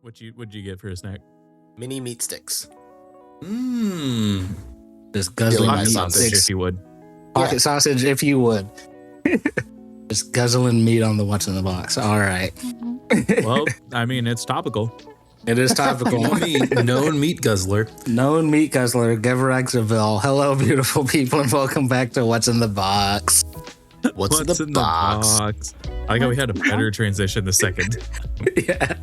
What'd you get for a snack? Mini meat sticks. Just guzzling Pocket meat sausage, sticks. If you would. Pocket sausage, if you would. Just guzzling meat on the what's in the box. All right. Well, I mean, it's topical. It is topical. Known meat guzzler. Known meat guzzler, Ghevarax. Hello, beautiful people, and welcome back to What's in the Box. What's in the box? I like how we had a better transition the second. Yeah.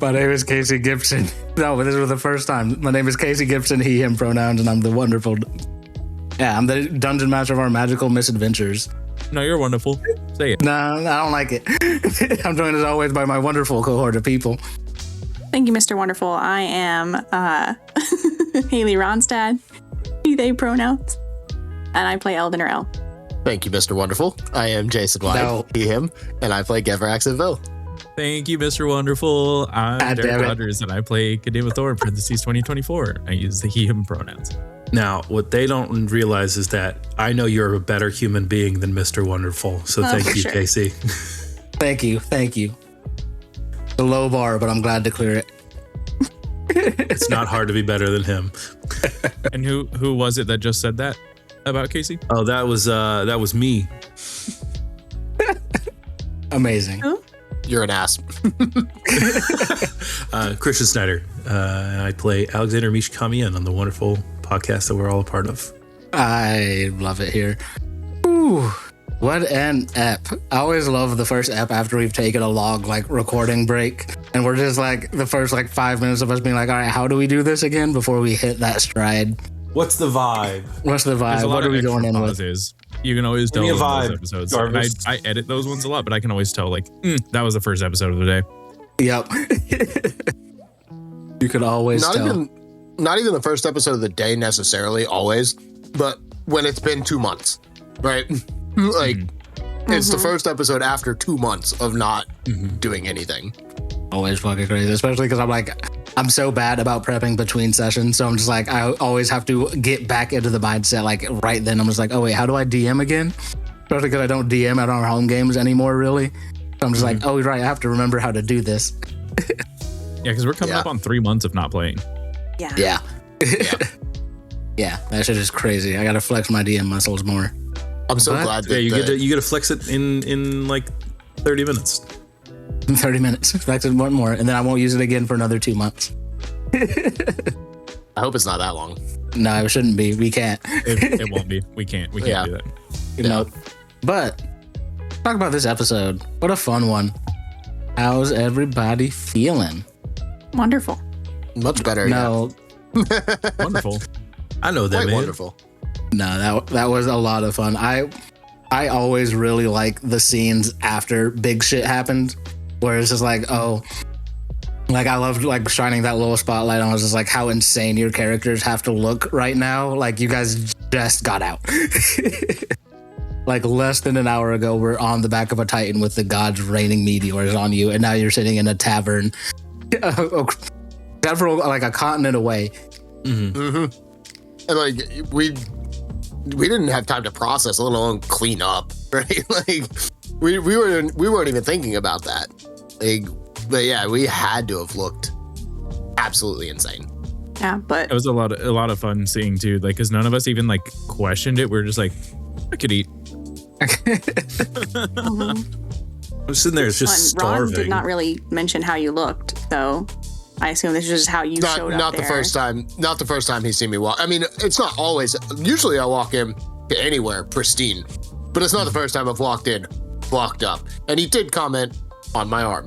My name is Casey Gibson. No, but this was the first time. My name is Casey Gibson, he, him pronouns, and I'm the wonderful... Yeah, I'm the dungeon master of our magical misadventures. No, you're wonderful. Say it. No, I don't like it. I'm joined as always by my wonderful cohort of people. Thank you, Mr. Wonderful. I am Haley Rognstad, he, they pronouns, and I play Eldon or El. Thank you, Mr. Wonderful. I am Jason Wyde, No. he, him, and I play Ghevarax and Vil. Thank you, Mr. Wonderful. I'm God Derek damn it. Rogers, and I play Kadima Thor, parentheses 2024. I use the he, him pronouns. Now, what they don't realize is that I know you're a better human being than Mr. Wonderful. So thank for you, sure. Casey. Thank you. The low bar, but I'm glad to clear it. It's not hard to be better than him. And who was it that just said that about Casey? Oh, that was me. Amazing. You're an ass. Christian Snyder. And I play Aleksander Mishkamian on the wonderful podcast that we're all a part of. I love it here. Ooh, what an ep. I always love the first ep after we've taken a long recording break. And we're just the first 5 minutes of us being all right, how do we do this again before we hit that stride? What's the vibe? What's the There's vibe? a lot What are of we extra going in with? pauses. You can always Give tell me a in those vibe, episodes. Jarvis. And I edit those ones a lot, but I can always tell that was the first episode of the day. Yep. You could always tell. Not even the first episode of the day necessarily, always, but when it's been 2 months, right? It's the first episode after 2 months of not doing anything. Always fucking crazy, especially because I'm so bad about prepping between sessions. So I'm just I always have to get back into the mindset. Right then, I'm just oh wait, how do I DM again? Especially because I don't DM at our home games anymore, really. So I'm just oh right, I have to remember how to do this. Yeah, because we're coming up on 3 months of not playing. Yeah. Yeah, that shit is crazy. I gotta flex my DM muscles more. I'm so glad that Yeah, you get to flex it in 30 minutes. 30 minutes, flex it one more, and then I won't use it again for another 2 months. I hope it's not that long. No, it shouldn't be. We can't. It won't be. We can't do that. You know. But talk about this episode. What a fun one. How's everybody feeling? Wonderful. Much better. No, Wonderful. I know that, Quite man. wonderful. no, that was a lot of fun. I always really like the scenes after big shit happened, where it's just I loved shining that little spotlight on. I was just how insane your characters have to look right now. You guys just got out. Less than an hour ago, we're on the back of a Titan with the gods raining meteors on you, and now you're sitting in a tavern, several a continent away. And we didn't have time to process, let alone clean up, right? We weren't even thinking about that. But yeah, we had to have looked absolutely insane. Yeah, but It was a lot of fun seeing too, because none of us even questioned it. We were just I could eat. I'm sitting there, it's just Ron starving. did not really mention how you looked, so I assume this is just how you showed up Not there. the first time. Not the first time he's seen me walk. I mean, it's not always. Usually, I walk in to anywhere pristine, but it's not the first time I've walked in blocked up. And he did comment on my arm.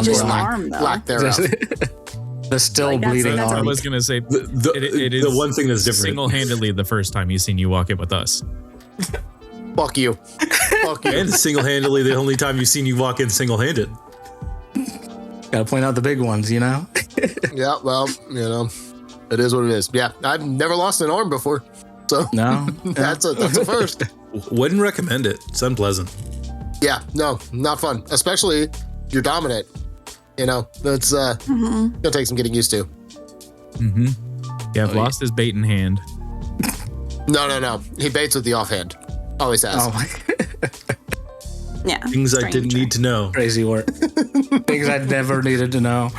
Just I'm an wrong. arm, though. Lack thereof. The still That's- bleeding that's I arm. was gonna say it is the one thing that's different. single-handedly the first time he's seen you walk in with us. Fuck you. Fuck you. And single-handedly, the only time you've seen you walk in single-handed. Gotta point out the big ones, you know? Yeah, well, it is what it is. Yeah, I've never lost an arm before, so No. that's a first. Wouldn't recommend it. It's unpleasant. Yeah, no, not fun. Especially you're dominant. That's gonna take some getting used to. Yeah, I've lost his bait in hand. No. He baits with the offhand. Always has. Oh my Yeah. Things I didn't need to know. crazy work. Things I never needed to know.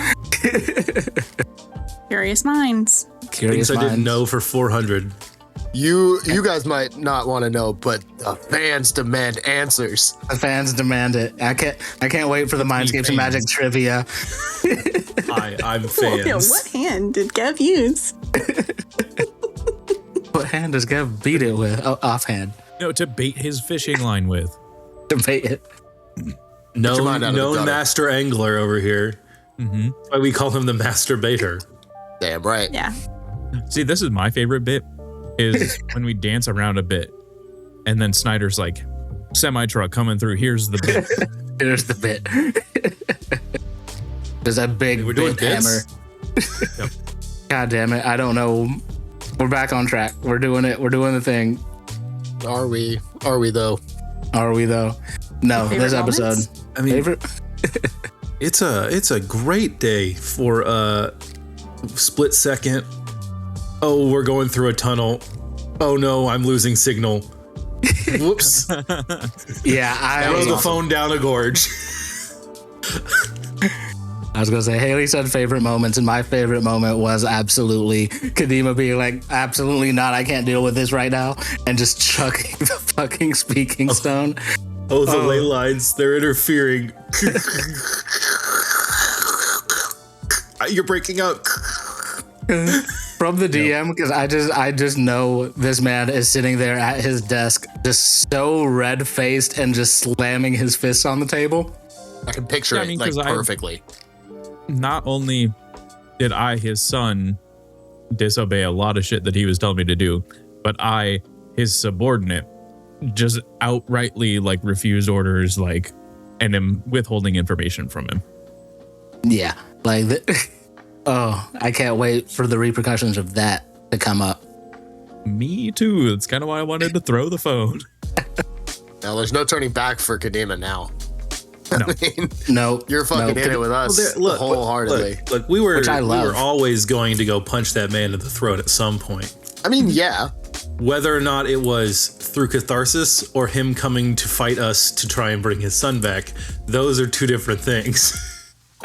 Curious minds. Curious Things I didn't minds. know for 400. You guys might not want to know, but the fans demand answers. The fans demand it. I can't wait for the Mindscapes and Magic trivia. I'm fans. Yeah, what hand did Gev use? What hand does Gev beat it with? Oh, offhand. No, to bait his fishing line with. Debate it. your mind out of the Known gutter. master angler over here. Mm-hmm. That's why we call him the master baiter. Damn right. Yeah. See, this is my favorite bit, is when we dance around a bit, and then Snyder's like, semi-truck coming through, here's the bit. Here's the bit. There's a big, We're doing big hammer. bits? Yep. God damn it. I don't know. We're back on track. We're doing it. We're doing the thing. Are we? Are we though? Are we though? No, Favorite this episode. moments? I mean, Favorite? it's a great day for a split second. Oh, we're going through a tunnel. Oh no, I'm losing signal. Whoops. Yeah, I Throw the phone down a gorge. was gonna say Haley said favorite moments, and my favorite moment was absolutely Kadima being like, absolutely not, I can't deal with this right now, and just chucking the fucking speaking stone. Oh, the ley lines, they're interfering. You're breaking up. From the DM, because I just know this man is sitting there at his desk, just so red faced and just slamming his fists on the table. I can picture Yeah, I it mean, like 'cause I- perfectly. Not only did I, his son, disobey a lot of shit that he was telling me to do, but I, his subordinate, just outrightly like refused orders, like, and am withholding information from him. Yeah, like, oh, I can't wait for the repercussions of that to come up. Me too. That's kind of why I wanted to throw the phone. Now there's no turning back for Kadima now. No. I mean, No, you're fucking no, in it with us wholeheartedly. Look, we were I love. always going to go punch that man in the throat at some point. I mean, yeah. Whether or not it was through catharsis or him coming to fight us to try and bring his son back, those are two different things.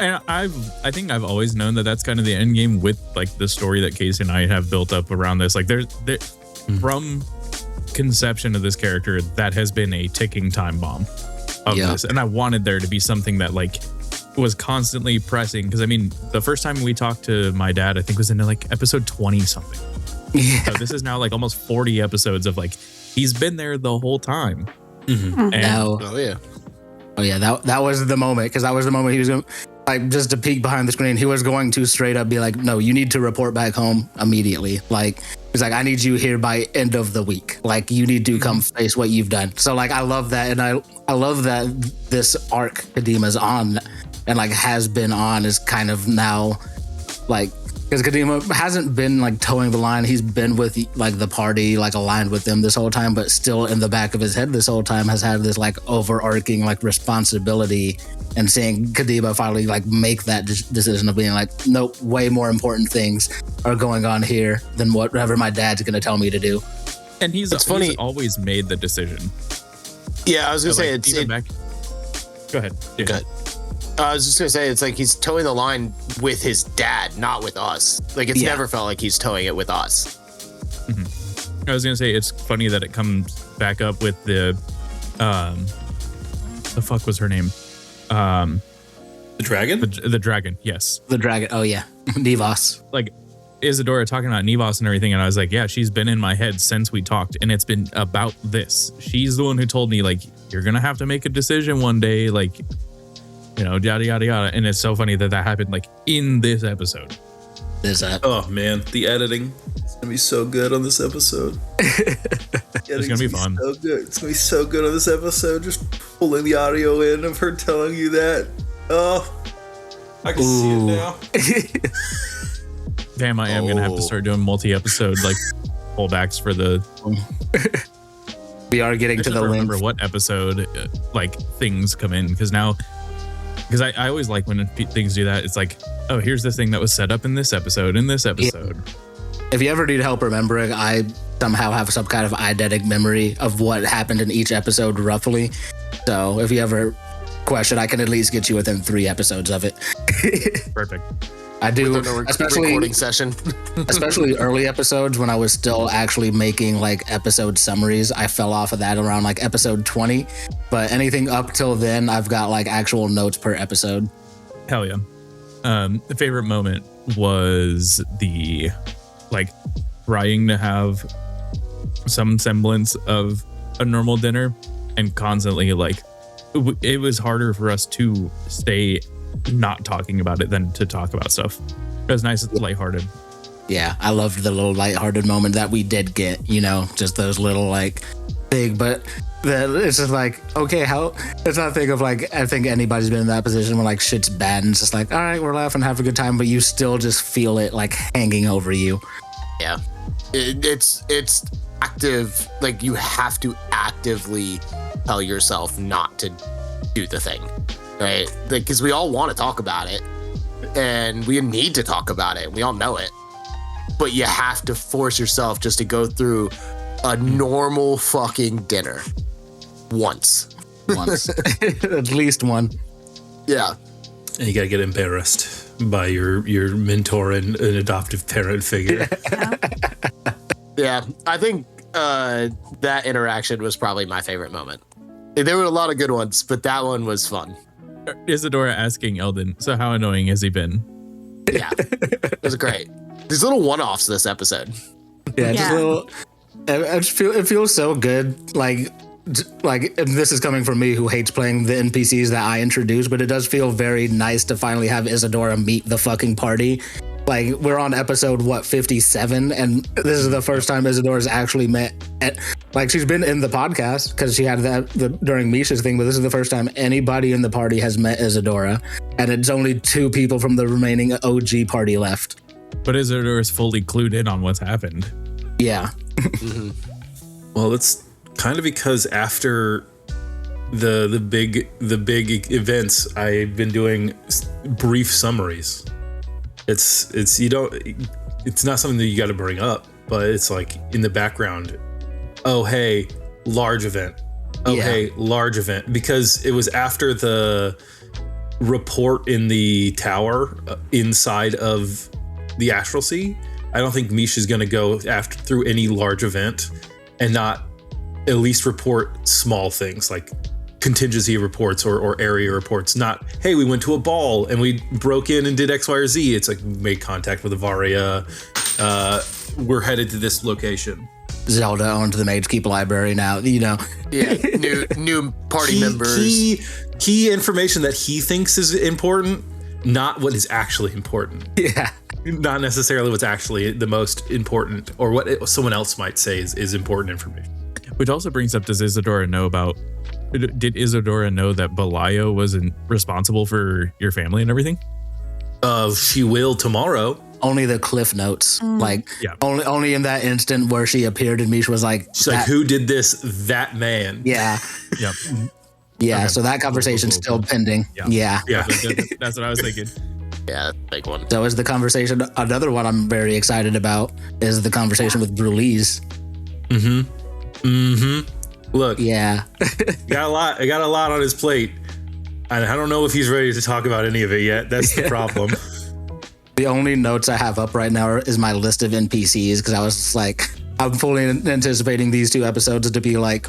And I think I've always known that that's kind of the end game with like the story that Casey and I have built up around this. Like from conception of this character, that has been a ticking time bomb of this. And I wanted there to be something that like was constantly pressing. Cause I mean, the first time we talked to my dad, I think was in like episode 20 something. Yeah. So this is now like almost 40 episodes of like, he's been there the whole time. And No. Oh yeah. Oh yeah, that was the moment, because that was the moment he was going, like, just to peek behind the screen, he was going to straight up be like, no, you need to report back home immediately. Like, he's like, I need you here by end of the week. Like, you need to come face what you've done. So like, I love that, and I love that this arc Kadima's on, and like has been on, is kind of now like, because Kadima hasn't been like towing the line. He's been with like the party, like aligned with them this whole time, but still in the back of his head this whole time has had this like overarching like responsibility, and seeing Kadima finally like make that decision of being like, nope, way more important things are going on here than whatever my dad's going to tell me to do. and he's funny. always made the decision. Yeah, I was gonna So, say like, even back. Go ahead. Yeah. Good. I was just gonna say it's like he's towing the line with his dad, not with us. Like it's Yeah. never felt like he's towing it with us. I was gonna say it's funny that it comes back up with the fuck was her name? The dragon? The dragon. Yes. The dragon. Oh yeah. Nivas. Like Isadora talking about Nivas and everything, and I was like, yeah, she's been in my head since we talked, and it's been about this. She's the one who told me like, you're gonna have to make a decision one day, like, you know, yada yada yada. And it's so funny that happened like in this episode. Is Oh man, the editing. It's gonna be so good on this episode. It's gonna be fun. So good. It's gonna be so good on this episode. Just pulling the audio in of her telling you that. Oh, I can see it now. Damn, I am gonna have to start doing multi-episode like pullbacks for the. we are getting I to just the never remember length. what episode like things come in, because I always like when things do that. It's like, oh, here's this thing that was set up in this episode. If you ever need help remembering, I somehow have some kind of eidetic memory of what happened in each episode roughly. So if you ever question, I can at least get you within 3 episodes of it. Perfect. I do, recording session. especially early episodes when I was still actually making like episode summaries. I fell off of that around like episode 20, but anything up till then, I've got like actual notes per episode. Hell yeah. The favorite moment was the like trying to have some semblance of a normal dinner and constantly like it was harder for us to stay not talking about it than to talk about stuff. It was nice and lighthearted. Yeah, I loved the little lighthearted moment that we did get, you know, just those little like big, but it's just like, okay, how, it's not a thing of like, I think anybody's been in that position where like shit's bad and it's just like, all right, we're laughing, have a good time, but you still just feel it like hanging over you. Yeah. It's active, like you have to actively tell yourself not to do the thing, right? Like, because we all want to talk about it and we need to talk about it. We all know it, but you have to force yourself just to go through a normal fucking dinner once. At least one. Yeah. And you gotta get embarrassed by your mentor and an adoptive parent figure. Yeah, I think that interaction was probably my favorite moment. There were a lot of good ones, but that one was fun. Isadora asking Eldon, so how annoying has he been? Yeah, it was great. These little one-offs this episode. Yeah, just little. I just feel it feels so good. Like and this is coming from me who hates playing the NPCs that I introduce, but it does feel very nice to finally have Isadora meet the fucking party. Like, we're on episode 57, and this is the first time Isadora's actually met. Like, she's been in the podcast because she had that during Misha's thing, but this is the first time anybody in the party has met Isadora, and it's only 2 people from the remaining OG party left. But Isadora's fully clued in on what's happened. Yeah. Well, it's kind of because after the big events, I've been doing brief summaries. It's not something that you got to bring up, but it's like in the background. Oh, hey, large event. Oh, yeah. Hey, large event. Because it was after the report in the tower inside of the Astral Sea. I don't think Misha's going to go through any large event and not at least report small things like contingency reports or area reports. Not, hey, we went to a ball and we broke in and did X, Y, or Z. It's like made contact with Avaria. We're headed to this location. Zelda owns the Mage Keep library now, you know. Yeah, new party members. Key information that he thinks is important, not what is actually important. Yeah. Not necessarily what's actually the most important or what someone else might say is important information. Which also brings up, did Isadora know that Belial wasn't responsible for your family and everything? She will tomorrow. Only the cliff notes. Like, yeah. Only in that instant where she appeared and Misha was like... She's like, who did this? That man. Yeah. Yep. Yeah, okay. So that conversation's still pending. Yeah. That's what I was thinking. Yeah, big one. So is the conversation, another one I'm very excited about is the conversation with Brulise. Look. Yeah. I got a lot on his plate. And I don't know if he's ready to talk about any of it yet. That's the problem. The only notes I have up right now is my list of NPCs because I was just like, I'm fully anticipating these 2 episodes to be like,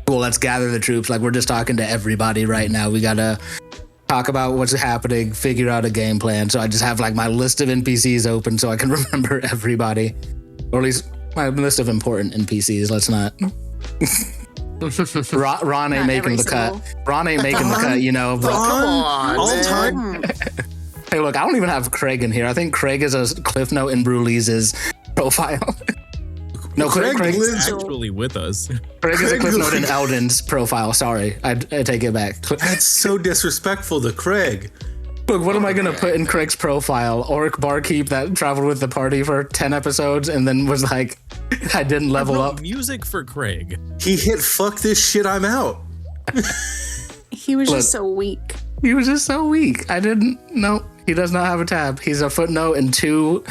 well, let's gather the troops. Like, we're just talking to everybody right now. We gotta talk about what's happening, figure out a game plan. So I just have like my list of NPCs open so I can remember everybody, or at least my list of important NPCs. Let's not. Ron ain't making the cut. Ron ain't making the cut, you know. But come on, all time. Hey, look, I don't even have Craig in here. I think Craig is a cliff note in Brulise's profile. No, Craig is actually with us. Craig is a cliff note in Eldon's profile. Sorry, I take it back. That's so disrespectful to Craig. Look, what am I going to put in Craig's profile? Orc barkeep that traveled with the party for 10 episodes and then was like, I didn't level up. Music for Craig. He hit fuck this shit, I'm out. He was just so weak. He was just so weak. I didn't know. He does not have a tab. He's a footnote and 2.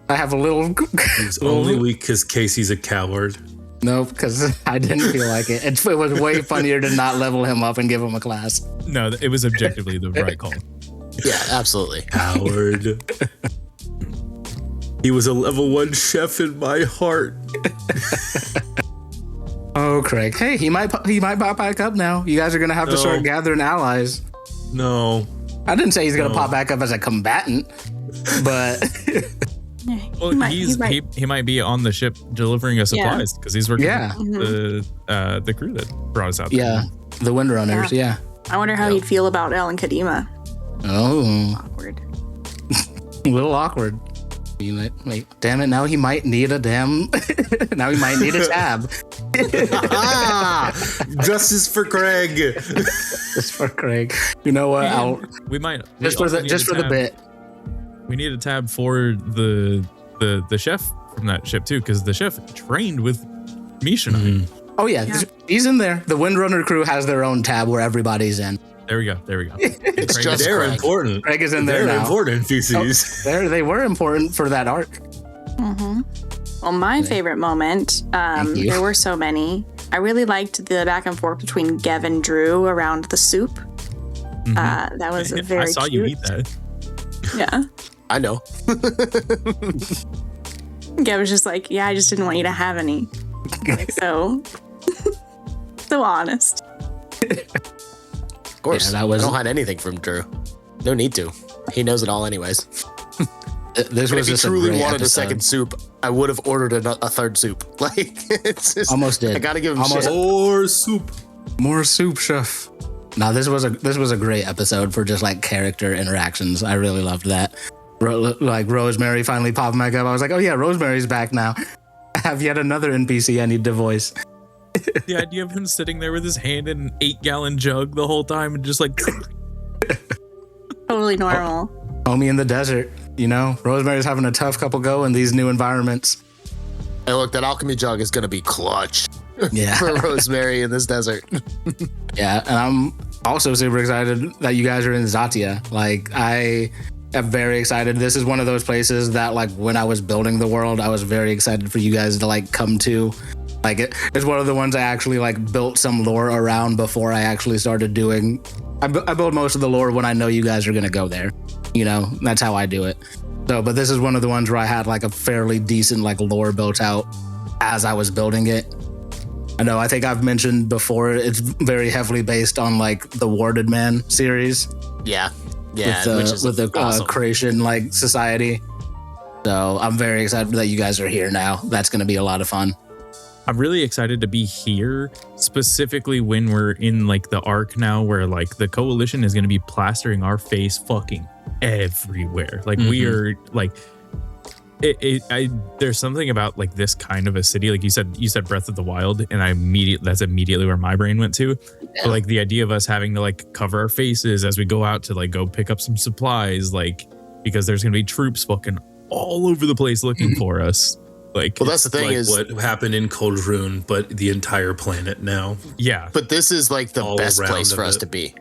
I have a little. He's only weak because Casey's a coward. Nope, because I didn't feel like it. It was way funnier to not level him up and give him a class. No, it was objectively the right call. Yeah, absolutely. Howard. He was a level 1 chef in my heart. Oh, Craig. Hey, he might pop back up now. You guys are gonna have to start gathering allies. No. I didn't say he's gonna pop back up as a combatant, but Well, he might be on the ship delivering us supplies because he's working with the crew that brought us out there. yeah, the Windrunners. Yeah. I wonder how he'd feel about El and Kadima. Oh, Awkward. a little awkward. Wait, damn it! Now he might need a now he might need a tab. Justice for Craig. Just for Craig. You know what? We might Just for the bit. We need a tab for the chef from that ship too, because the chef trained with Misha and I. Oh yeah, he's in there. The Windrunner crew has their own tab where everybody's in. There we go. It's Craig just is- They're Craig. important. Craig is in there They're now. important feces. They were important for that arc. Well, my favorite moment, you. there were so many. I really liked the back and forth between Gev and Drew around the soup. That was a very I saw cute. you eat that. Yeah. I know. Gev was just like, yeah, I just didn't want you to have any. Like, so honest. Of course. Yeah, that was- I don't hide anything from Drew. No need to. He knows it all anyways. This But was if he just truly a great wanted episode. a second soup, I would have ordered a third soup. Like, it's just, Almost did. I gotta give him Almost- shit. Or soup. More soup, chef. Now this was a great episode for just like character interactions. I really loved that. Like Rosemary finally popped back up. I was like, oh yeah, Rosemary's back now. I have yet another NPC I need to voice. The idea of him sitting there with his hand in an 8-gallon jug the whole time and just like Totally normal. Homie in the desert, you know. Rosemary's having a tough couple go in these new environments. Hey, look, that alchemy jug is gonna be clutch Yeah. for Rosemary in this desert. Yeah, and I'm also super excited that you guys are in Zatia. Like, I am very excited. This is one of those places that, like, when I was building the world, I was very excited for you guys to, like, come to. Like, it's one of the ones I actually, like, built some lore around before I actually started doing. I build most of the lore when I know you guys are going to go there. You know, that's how I do it. So, but this is one of the ones where I had, like, a fairly decent, like, lore built out as I was building it. I know, I think I've mentioned before, it's very heavily based on like the Warded Man series Yeah. with the awesome. Creation like society. So I'm very excited that you guys are here now. That's going to be a lot of fun. I'm really excited to be here, specifically when we're in like the arc now where like the coalition is going to be plastering our face fucking everywhere. Like we are like there's something about like this kind of a city, like you said Breath of the Wild, and that's immediately where my brain went to. But like the idea of us having to like cover our faces as we go out to like go pick up some supplies, like because there's gonna be troops fucking all over the place looking for us. Like, Well, that's the thing Like is, what happened in Cold Rune, but the entire planet now. yeah, but this is like the All best around place for of us it. to be.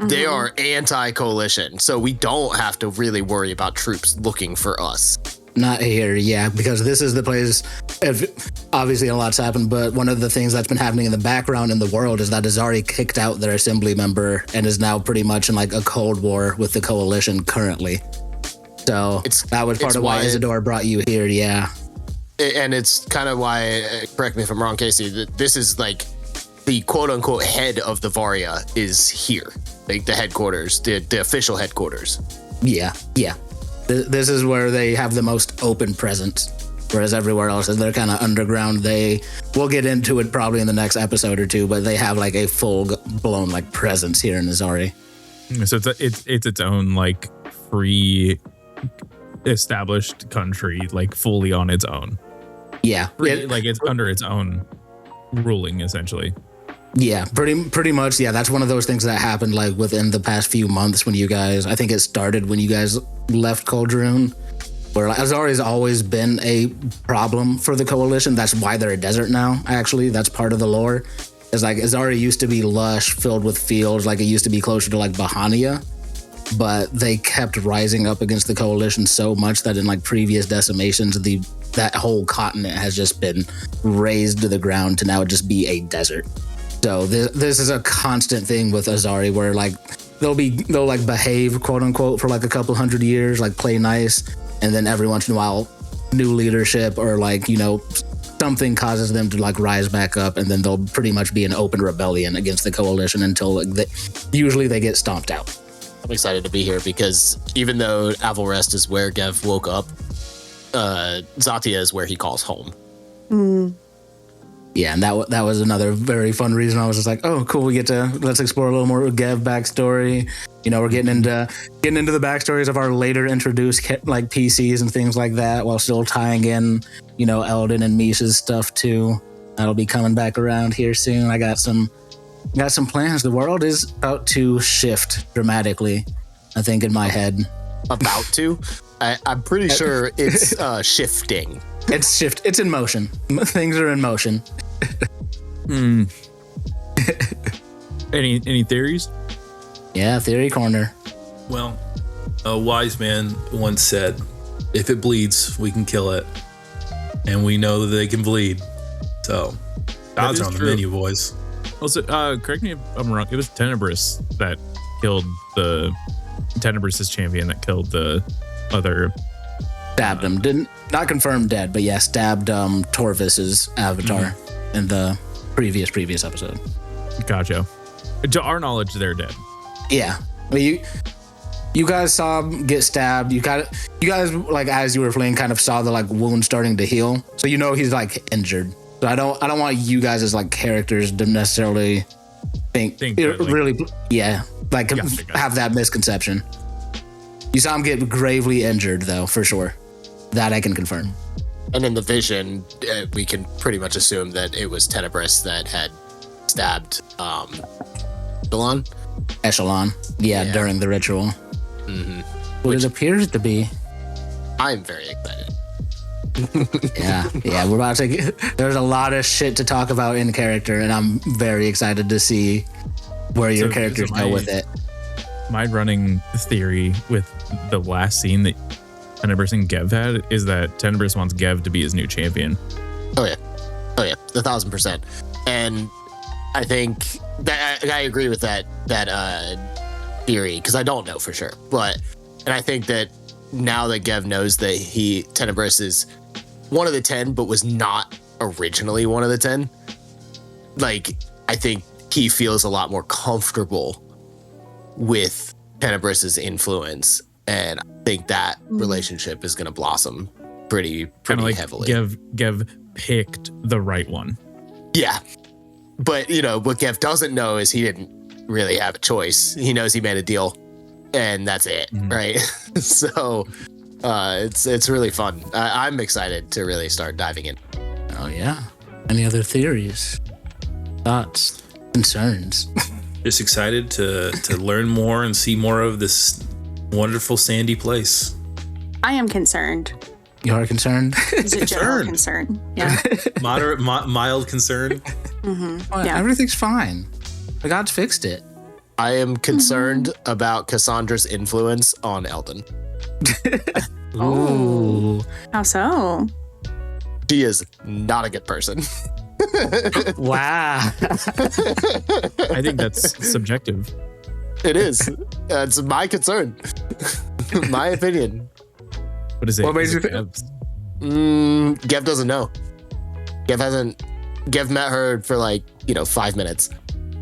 They are anti-coalition, so we don't have to really worry about troops looking for us. Not here, yeah, because this is the place. Obviously, a lot's happened, but one of the things that's been happening in the background in the world is that Azari kicked out their assembly member and is now pretty much in like a cold war with the coalition currently. So that was part it's of why why- Isidore brought you here, yeah. And it's kind of why, correct me if I'm wrong, Casey, that this is like the quote unquote head of the Varia is here. Like the headquarters, the official headquarters. Yeah. This is where they have the most open presence, whereas everywhere else, they're kind of underground. We'll get into it probably in the next episode or two, but they have like a full-blown like presence here in Azari. so it's its own like free established country, like fully on its own. Yeah, Like it's under its own ruling essentially. yeah, pretty much. Yeah, that's one of those things that happened like within the past few months when you guys. I think it started when you guys left Cauldron, where like, Azari's always been a problem for the coalition. That's why they're a desert now. Actually, that's part of the lore. It's like Azari used to be lush, filled with fields. Like it used to be closer to like Bahania. but they kept rising up against the coalition so much that in like previous decimations, that whole continent has just been razed to the ground to now just be a desert. So this is a constant thing with Azari where like they'll like behave quote unquote for like a couple hundred years, like play nice, and then every once in a while new leadership or like, you know, something causes them to like rise back up, and then they'll pretty much be an open rebellion against the coalition until like usually they get stomped out. I'm excited to be here because even though Avalrest is where Gev woke up, Zatia is where he calls home. Yeah, and that was another very fun reason. I was just like, oh, cool, let's explore a little more Gev backstory. You know, we're getting into the backstories of our later introduced like PCs and things like that, while still tying in, you know, Eldon and Misha's stuff too. That'll be coming back around here soon. I got some plans. The world is about to shift dramatically, I think, in my head. About to? I'm pretty sure it's shifting. It's in motion. Things are in motion. Any theories? Yeah, theory corner. Well, a wise man once said, if it bleeds, we can kill it. And we know that they can bleed. So, odds are on the menu, boys. Also, correct me if I'm wrong. It was Tenebris that killed Tenebris's champion that killed the other. Stabbed him. Not confirmed dead, but yeah, stabbed Torvis's avatar in the previous episode. Gotcha. To our knowledge, they're dead. Yeah. Well, you guys saw him get stabbed. You guys like as you were fleeing kind of saw the like wound starting to heal. So you know he's like injured. So I don't want you guys as like characters to necessarily think really like have that misconception. You saw him get gravely injured though, for sure. That I can confirm. And in the vision, we can pretty much assume that it was Tenebris that had stabbed Echelon. Yeah, during the ritual. What it appears to be. I'm very excited. Yeah, we're about to there's a lot of shit to talk about in character, and I'm very excited to see where your characters go with it. My running theory with the last scene that Tenebris and Gev had is that Tenebris wants Gev to be his new champion. Oh yeah, 1,000%. And I think that I agree with that theory because I don't know for sure, and I think that now that Gev knows that Tenebris is one of the 10, but was not originally one of the 10, like I think he feels a lot more comfortable with Tenebris's influence, and I think that relationship is going to blossom pretty like heavily. Gev picked the right one. Yeah, but you know what Gev doesn't know is he didn't really have a choice. He knows he made a deal, and that's it, right? So it's really fun. I'm excited to really start diving in. Oh yeah. Any other theories, thoughts, concerns? Just excited to learn more and see more of this wonderful sandy place. I am concerned. You are concerned? It's a general concern. Yeah. Moderate, mild concern. Well, everything's fine. The gods fixed it. I am concerned about Cassandra's influence on Eldon. Ooh. How so? She is not a good person. Wow. I think that's subjective. It is. It's my concern. My opinion. What is it? What makes you think? Gev doesn't know. Gev met her for 5 minutes.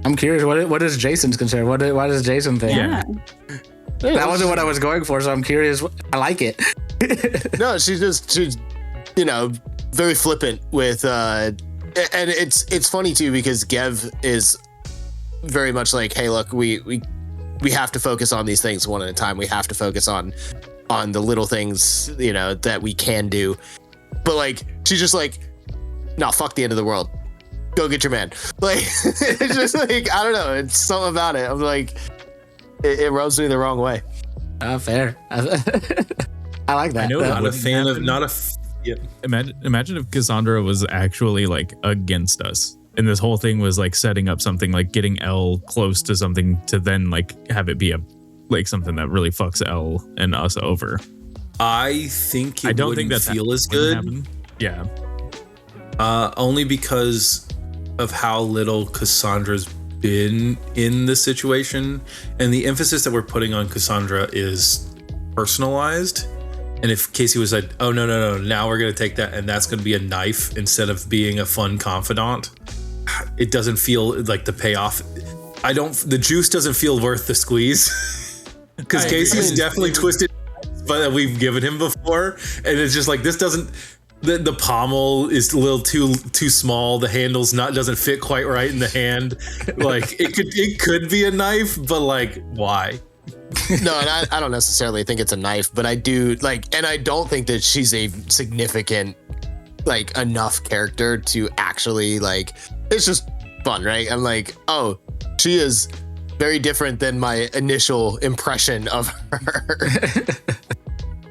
I'm curious. What is Jason's concern? What does Jason think? Yeah. That wasn't what I was going for, so I'm curious. I like it. No, she's very flippant with, and it's funny too because Gev is very much like, hey, look, we have to focus on these things one at a time. We have to focus on the little things, that we can do. But she's just like, no, fuck the end of the world. Go get your man. It's just I don't know. It's something about it. I'm like, it rubs me the wrong way. Fair. I like that. I know. Imagine if Cassandra was actually against us, and this whole thing was setting up something, getting L close to something to then have it be a like something that really fucks Elle and us over. I think I don't think wouldn't that feel as wouldn't good. happen. Yeah. Only because of how little Cassandra's been in the situation, and the emphasis that we're putting on Cassandra is personalized. And if Casey was like, oh no, now we're gonna take that and that's gonna be a knife instead of being a fun confidant, it doesn't feel like the payoff. The juice doesn't feel worth the squeeze. Because Casey's definitely twisted, but we've given him before, and it's just like this doesn't. The pommel is a little too small. The handle's doesn't fit quite right in the hand. Like it could be a knife, but like why? No, and I don't necessarily think it's a knife, but I do like, and I don't think that she's a significant, like, enough character to actually, like, it's just fun, right? I'm like, oh, she is very different than my initial impression of her.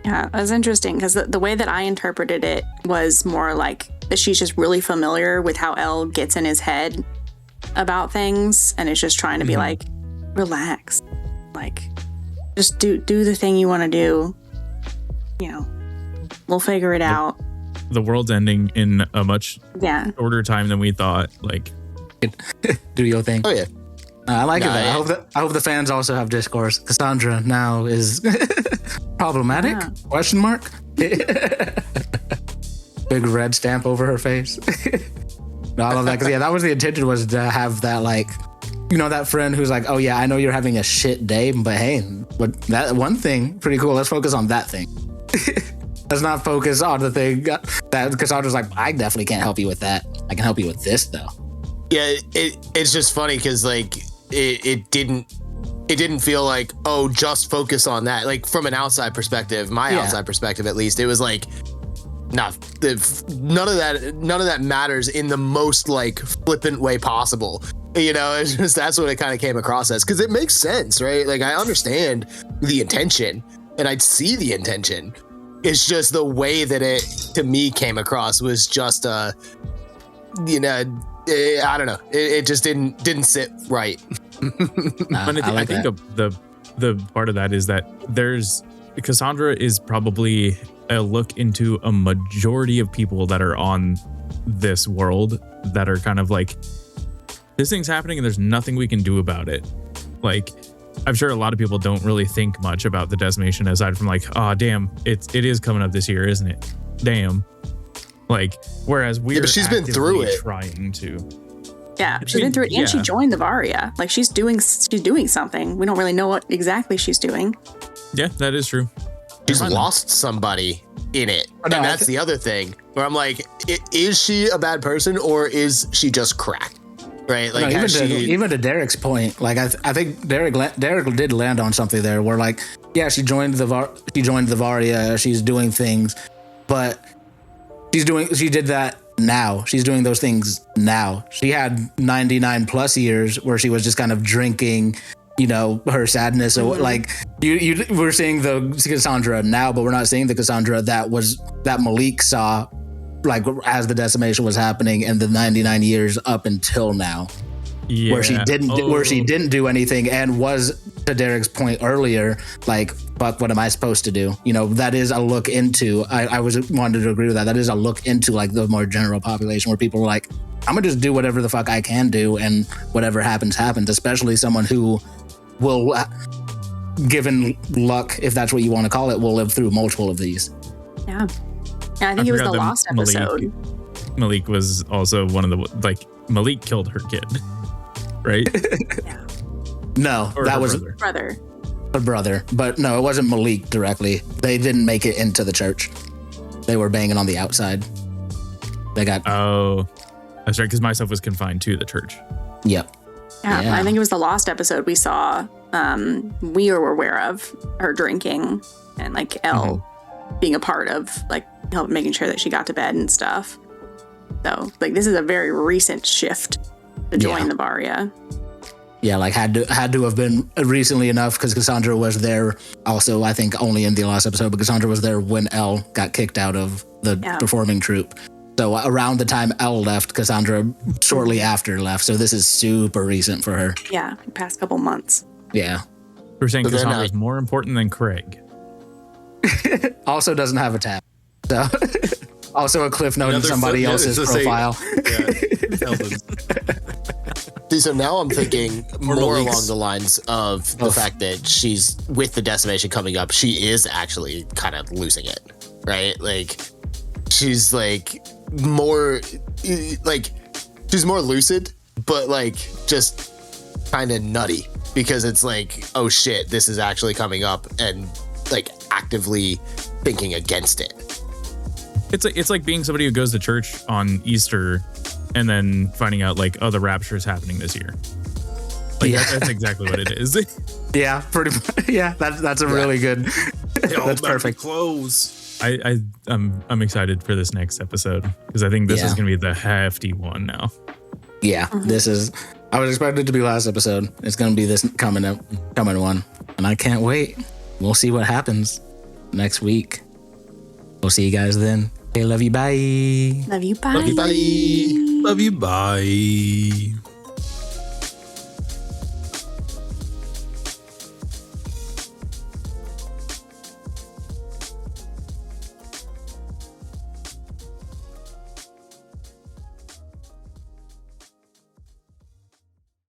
Yeah, it was interesting because the way that I interpreted it was more like that she's just really familiar with how Elle gets in his head about things, and is just trying to be like, relax, like, just do the thing you want to do. You know, we'll figure it out. The world's ending in a much Yeah. shorter time than we thought. Like, Do your thing. Oh yeah. I like Nah, it. yeah. I hope the fans also have discourse. Cassandra now is problematic? Yeah. Question mark. Big red stamp over her face. No, I love that because that was the intention, was to have that, like, you know, that friend who's like, oh yeah, I know you're having a shit day, but hey, but that one thing pretty cool. Let's focus on that thing. Let's not focus on the thing that Cassandra's like, I definitely can't help you with that. I can help you with this though. Yeah, it's just funny because like it didn't feel like, oh, just focus on that. Like from an outside perspective, outside perspective at least, it was like, none of that matters in the most like flippant way possible. You know, it's just, that's what it kind of came across as, because it makes sense, right? Like I understand the intention and I'd see the intention. It's just the way that it to me came across was just I don't know. It just didn't sit right. I think the part of that is that Cassandra is probably a look into a majority of people that are on this world that are kind of like, this thing's happening and there's nothing we can do about it. Like, I'm sure a lot of people don't really think much about the decimation aside from like, oh damn, it is coming up this year, isn't it? Damn. Like, whereas we're she's been through it. Trying to. Yeah, she's been through it, and she joined the Varia. Like she's doing something. We don't really know what exactly she's doing. Yeah, that is true. She's lost somebody in it, and that's the other thing where I'm like, is she a bad person or is she just cracked? Right? Like even to Derek's point, like I think Derek did land on something there where like, yeah, she joined the Varia, she's doing things, but she did that now. She's doing those things now. She had 99 plus years where she was just kind of drinking, you know, her sadness. Or like we're seeing the Cassandra now, but we're not seeing the Cassandra that Malik saw, like as the decimation was happening, and the 99 years up until now, where she didn't do anything, and was, to Derek's point earlier, like, fuck, what am I supposed to do? You know, that is a look into, I wanted to agree with that. That is a look into like the more general population where people are like, I'm gonna just do whatever the fuck I can do, and whatever happens, especially someone who will, given luck, if that's what you want to call it, will live through multiple of these. Yeah. I think it was the Lost episode. Malik was also one of the, like, Malik killed her kid, right? Yeah. No, Or that was Brother. a brother, but no, it wasn't Malik directly. They didn't make it into the church. They were banging on the outside. They got. Oh, that's right, because my stuff was confined to the church. Yep. Yeah, I think it was the Lost episode we saw. We were aware of her drinking and like Elle being a part of like making sure that she got to bed and stuff. So like this is a very recent shift to join the Varia. Yeah, like had to have been recently enough because Cassandra was there. Also, I think only in the last episode, but Cassandra was there when Elle got kicked out of the performing troupe. So around the time Elle left, Cassandra shortly after left. So this is super recent for her. Yeah, past couple months. Yeah. We're saying But then Cassandra's more important than Craig. Also doesn't have a tab. So also a cliff note in Another somebody footnote else's is to say- profile. Yeah, Eldon. See, so now I'm thinking more Malik's. along the lines of the fact that she's with the decimation coming up. She is actually kind of losing it, right? Like she's like more like she's more lucid, but like just kind of nutty because it's like, oh shit, this is actually coming up, and like actively thinking against it. It's like being somebody who goes to church on Easter and then finding out like, oh, the rapture is happening this year. Like that's exactly what it is. Yeah, pretty much. Yeah, that's a really good. That's perfect. Close. I'm excited for this next episode because I think this is gonna be the hefty one now. Yeah, this is. I was expecting it to be last episode. It's gonna be this coming one, and I can't wait. We'll see what happens next week. We'll see you guys then. Okay, love you. Bye. Love you. Bye. Love you, bye. Love you. Bye.